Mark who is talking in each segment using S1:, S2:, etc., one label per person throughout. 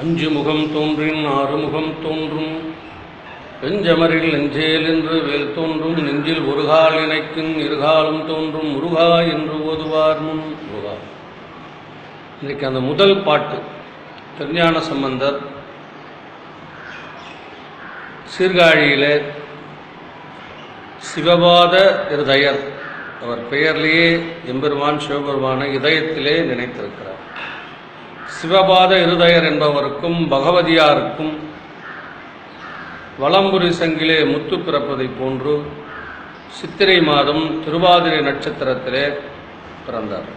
S1: அஞ்சு முகம் தோன்றின் ஆறுமுகம் தோன்றும் வெஞ்சமரில் நெஞ்சேல் என்று வேல் தோன்றும் நெஞ்சில் ஒருகால் இணைக்கும் இருகாலும் தோன்றும் முருகா என்று ஓதுவார் முன் முருகா. இன்றைக்கு அந்த முதல் பாட்டு திருஞான சம்பந்தர் சீர்காழியிலே சிவபாத இருதயர், அவர் பெயர்லேயே எம்பெருமான் சிவபெருமானை இதயத்திலே நினைத்திருக்கிறார். சிவபாத இருதயர் என்பவருக்கும் பகவதியாருக்கும் வலம்புரி சங்கிலே முத்து பிறப்பதை போன்று சித்திரை மாதம் திருவாதிரை நட்சத்திரத்திலே பிறந்தார்.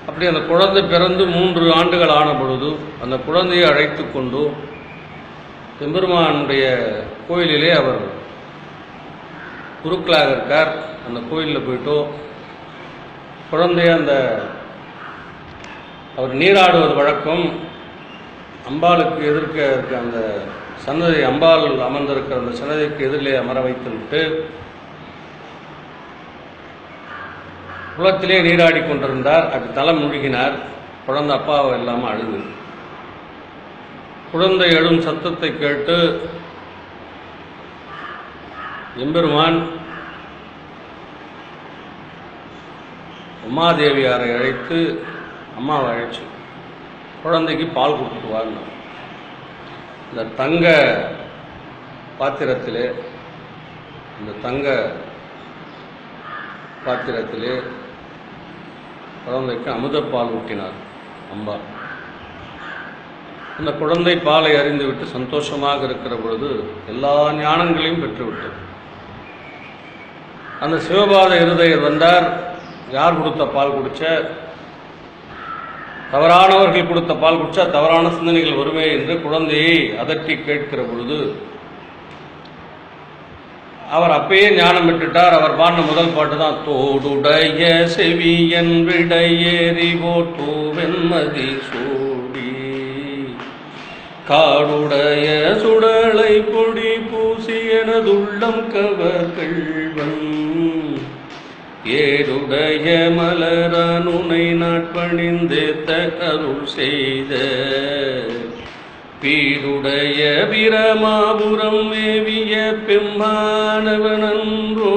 S1: அப்படி அந்த குழந்தை பிறந்து 3 ஆண்டுகள் ஆன பொழுது அந்த குழந்தையை அழைத்து கொண்டு எம்பெருமானுடைய கோயிலிலே அவர் குருக்களாக இருக்கார். அந்த கோயிலில் போயிட்டோ குழந்தைய அவர் நீராடுவது வழக்கம். அம்பாளுக்கு எதிர்க்க இருக்க அந்த சன்னதி, அம்பாள் அமர்ந்திருக்கிற அந்த சன்னதிக்கு எதிரிலே அமர வைத்து விட்டு குளத்திலே நீராடி கொண்டிருந்தார். அப்படி தலை முழுகினார். குழந்தை அப்பாவை இல்லாமல் அழுது. குழந்தை எழும் சத்தத்தை கேட்டு எம்பெருமான் உமாதேவியாரை அழைத்து, அம்மாவை அழைச்சி குழந்தைக்கு பால் கொடுத்துட்டு வாங்க. இந்த தங்க பாத்திரத்திலே குழந்தைக்கு அமுதப்பால் ஊட்டினார் அம்பா. அந்த குழந்தை பாலை அறிந்துவிட்டு சந்தோஷமாக இருக்கிற பொழுது எல்லா ஞானங்களையும் பெற்றுவிட்டது. அந்த சிவபாத இருதயர் வந்தார். யார் கொடுத்த பால் குடிச்ச? தவறானவர்கள் கொடுத்த பால் குடிச்சா தவறான சிந்தனைகள் வருமே என்று குழந்தையை அதட்டி கேட்கிற பொழுது அவர் அப்பயே ஞானம் பெற்றுட்டார். அவர் பாடின முதல் பாட்டு தான், தோடுடைய செவியன் விடையேறி போட்டோ வெண்மதி சூடி காடுடைய சுடலை பொடி பூசி எனதுள்ளம் கவர்கள்வன் ஏடுடைய மலரனுனை நாட்பணிந்தேத்த அருள் செய்த பீடுடைய பிரமாபுரம் மேவிய பெம்மானவனன்றோ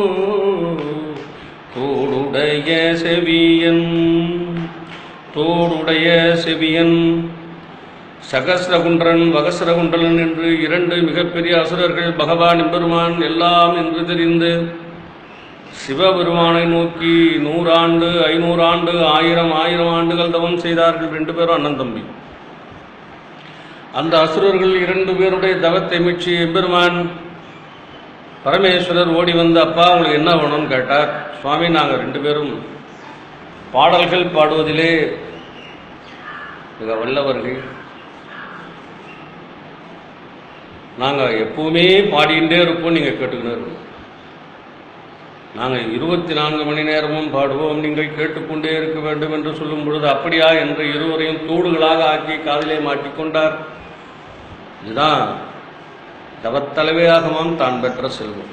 S1: தோடுடைய செவியன் சகசிரகுன்றன் வகசிரகுண்டலன் என்று 2 மிகப்பெரிய அசுரர்கள் பகவான் எம்பெருமான் எல்லாம் என்று தெரிந்து சிவபெருமானை நோக்கி 100 ஆண்டு 500 ஆண்டு 1000 ஆண்டுகள் தவம் செய்தார்கள். 2 பேரும் அண்ணன் தம்பி. அந்த அசுரர்கள் 2 பேருடைய தவத்தை மீட்சி எம்பெருமான் பரமேஸ்வரர் ஓடி வந்து, அப்பா உங்களுக்கு என்ன வேணும்னு கேட்டார். சுவாமி, நாங்கள் 2 பேரும் பாடல்கள் பாடுவதிலே மிக வல்லவர்கள். நாங்கள் எப்பவுமே பாடிக்கிட்டே இருப்போம், நீங்கள் கேட்டுக்கிட்டே இருப்போம். நாங்கள் 24 மணி நேரமும் பாடுவோம், நீங்கள் கேட்டுக்கொண்டே இருக்க வேண்டும் என்று சொல்லும் பொழுது, அப்படியா என்று இருவரையும் தூடுகளாக ஆக்கி காதிலே மாட்டிக்கொண்டார். இதுதான் தவத்தலைவையாகமாம் தான் பெற்ற செல்வம்.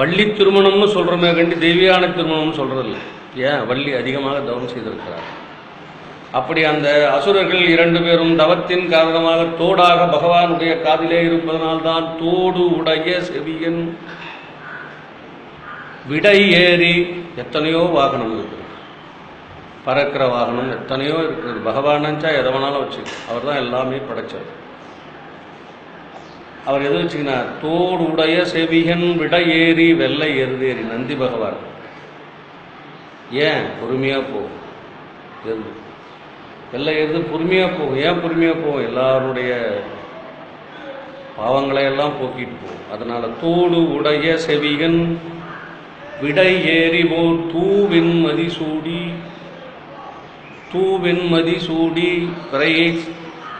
S1: வள்ளி திருமணம்னு சொல்கிறோமே கண்டி தெய்வீயான திருமணம்னு சொல்கிறதில்ல. ஏன்? வள்ளி அதிகமாக தவம் செய்திருக்கிறார். அப்படி அந்த அசுரர்கள் 2 பேரும் தவத்தின் காரணமாக தோடாக பகவானுடைய காதிலே இருப்பதனால்தான் தோடு உடைய செவியன் விடை ஏறி, எத்தனையோ வாகனம் இருக்குது, பறக்கிற வாகனம் எத்தனையோ இருக்குது. பகவான் நினச்சா எதை வேணாலும் வச்சுக்க. அவர் தான் எல்லாமே படைச்சார். அவர் எது வச்சுக்கினார்? தோடு உடைய செவியன் விடை ஏறி வெள்ளை எருதேறி நந்தி பகவான். ஏன்? பொறுமையாக போகும். எது வெள்ளை எருது பொறுமையாக போகும். ஏன் பொறுமையாக போகும்? எல்லாருடைய பாவங்களையெல்லாம் போக்கிட்டு போகும். அதனால தோடு உடைய செவியன் விடை ஏறிவோர் தூவெண்மதி சூடி பிறையை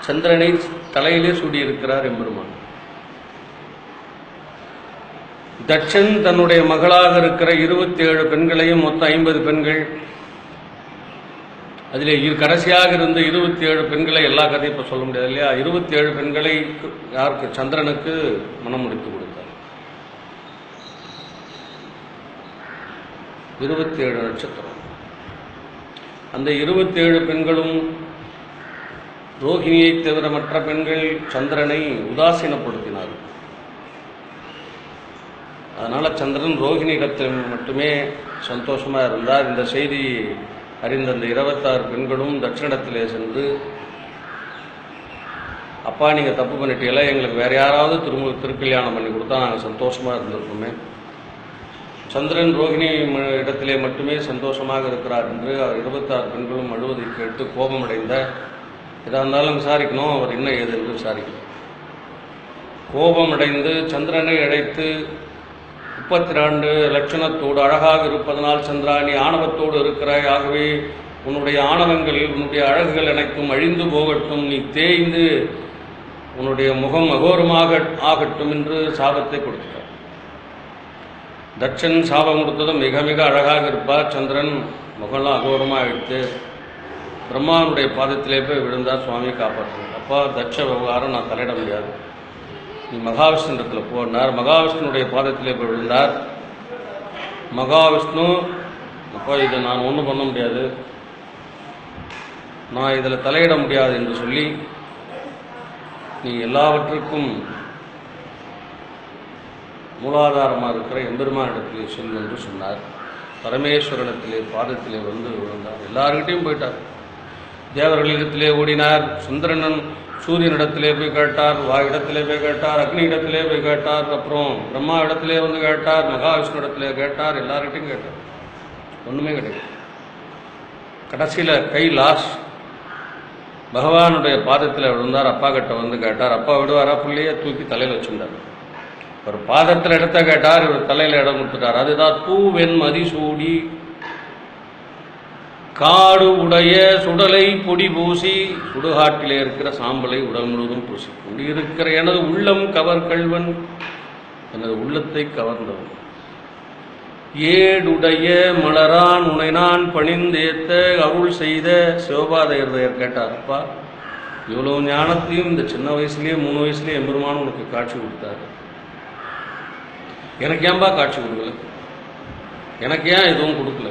S1: சந்திரனை தலையிலே சூடியிருக்கிறார் எம்பெருமான். தட்சன் தன்னுடைய மகளாக இருக்கிற 27 பெண்களையும், மொத்தம் 50 பெண்கள், அதிலே கடைசியாக இருந்த 27 பெண்களை, எல்லா கதையும் இப்போ சொல்ல முடியாது இல்லையா, 27 பெண்களை யாருக்கு? சந்திரனுக்கு மனம் முடித்து கொடுத்தார். 27 நட்சத்திரம். அந்த 27 பெண்களும் ரோஹிணியை தவிர மற்ற பெண்கள் சந்திரனை உதாசீனப்படுத்தினார்கள். அதனால் சந்திரன் ரோஹிணி இடத்தில் மட்டுமே சந்தோஷமாக இருந்தார். இந்த செய்தி அறிந்த அந்த 26 பெண்களும் தட்சிணத்திலே சென்று, அப்பா நீங்கள் தப்பு பண்ணிட்டீங்களா, எங்களுக்கு வேறு யாராவது திருக்கல்யாணம் பண்ணி கொடுத்தா நாங்கள் சந்தோஷமாக இருந்திருப்போமே, சந்திரன் ரோஹிணி இடத்திலே மட்டுமே சந்தோஷமாக இருக்கிறார் என்று 26 பெண்களும் அழுவதை கேட்டு கோபமடைந்த, எதாக இருந்தாலும் விசாரிக்கணும், அவர் என்ன ஏது என்று விசாரிக்கணும். கோபமடைந்து சந்திரனை அழைத்து 32 லட்சணத்தோடு அழகாக இருப்பதனால் சந்திரா நீ ஆணவத்தோடு இருக்கிறாய், ஆகவே உன்னுடைய ஆணவங்கள் உன்னுடைய அழகுகள் அனைத்தும் அழிந்து போகட்டும், நீ தேய்ந்து உன்னுடைய முகம் அகோரமாக ஆகட்டும் என்று சாபத்தை கொடுத்தார். தட்சன் சாபம் கொடுத்ததும் மிக மிக அழகாக இருப்பார். சந்திரன் முகம்லாம் அகோரமாக எடுத்து பிரம்மாவுடைய பாதத்திலே போய் விழுந்தார். சுவாமி காப்பாற்றுவார். அப்பா தட்ச விவகாரம் நான் தலையிட முடியாது, நீ மகாவிஷ்ணுன்றத்தில் போனார். மகாவிஷ்ணுடைய பாதத்திலே போய் விழுந்தார். மகாவிஷ்ணு அப்போ இதை நான் ஒன்றும் பண்ண முடியாது, நான் இதில் தலையிட முடியாது என்று சொல்லி, நீ எல்லாவற்றுக்கும் மூலாதாரமாக இருக்கிற எம்பெருமானிடத்திலே சொல் என்று சொன்னார். பரமேஸ்வரனிடத்திலே பாதத்திலே வந்து விழுந்தார். எல்லார்கிட்டையும் போயிட்டார். தேவர்களிடத்திலே ஓடினார். சுந்தரனன் சூரியனிடத்திலே போய் கேட்டார், இடத்திலே போய் கேட்டார், அக்னி இடத்திலே போய் கேட்டார், அப்புறம் பிரம்மா இடத்திலே வந்து கேட்டார், மகாவிஷ்ணு இடத்திலே கேட்டார், எல்லார்கிட்டையும் கேட்டார். ஒன்றுமே கிடையாது. கடைசியில் கைலாஷ் பகவானுடைய பாதத்தில் விழுந்தார். அப்பா கிட்ட வந்து கேட்டார். அப்பா விடுவாரா, பிள்ளையே தூக்கி தலையில் வச்சுட்டார். ஒரு பாதத்தில் இடத்த கேட்டார், இவர் தலையில் இடம் கொடுத்துட்டார். அதுதான் தூவெண் மதிசூடி காடு உடைய சுடலை பொடி பூசி, சுடுகாட்டிலே இருக்கிற சாம்பலை உடல் முழுவதும் பூசி கொண்டு இருக்கிற எனது உள்ளம் கவர் கள்வன், எனது உள்ளத்தை கவர்ந்தவன், ஏடுடைய மலரான் உனை நான் பணிந்தேத்த அருள் செய்த சிவபாதையர் கேட்டார். அப்பா இவ்வளோ ஞானத்தையும் இந்த சின்ன வயசுலேயே 3 வயசுலேயே எம்பெருமான் உனக்கு காட்சி கொடுத்தாரு, எனக்கு ஏன்பா காட்சி கொடுக்கல, எனக்கு ஏன் எதுவும் கொடுக்கல?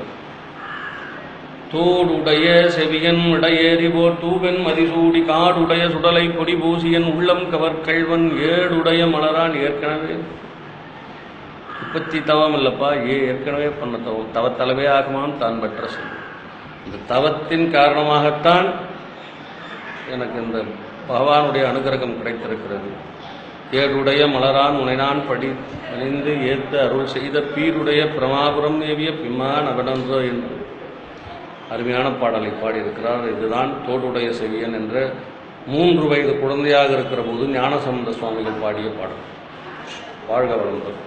S1: தோடுடைய செவியன் இடையேறி போர் தூவென் மதிசூடி காடுடைய சுடலை பொடி பூசியன் உள்ளம் கவர் கள்வன், ஏடுடைய மலரான் ஏற்கனவே இப்பத்தி தவம் இல்லப்பா, ஏற்கனவே பண்ண தவத்தளவே ஆகுமாம் தான் பெற்ற சொல். இந்த தவத்தின் காரணமாகத்தான் எனக்கு இந்த பகவானுடைய அனுகிரகம் கிடைத்திருக்கிறது. ஏடுடைய மலரான் உனை நான் பணிந்து ஏற்று அருள் செய்த பீருடைய பிரமாபுரம் ஏவிய பிம்மான் அவனன்றோ என்று அருமையான பாடலை பாடியிருக்கிறார். இதுதான் தோடுடைய செவியன் என்ற 3 வயது குழந்தையாக இருக்கிற போது ஞானசம்பந்த சுவாமிகள் பாடிய பாடல். வாழ்க வளர்ந்தது.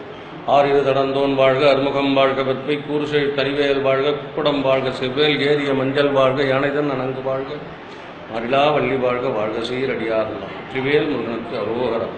S1: ஆறிரு தடந்தோன் வாழ்க, அருமுகம் வாழ்க, வெப்பை கூறுசெய் தனிவேல் வாழ்க, குக்குடம் வாழ்க, செவ்வேல் ஏறிய மஞ்சள் வாழ்க, யானைதன் அணங்கு வாழ்க, மரிலா வள்ளி வாழ்க, வாழ்க சீரடியார் வெற்றிவேல் முருகனுக்கு அரோகரம்.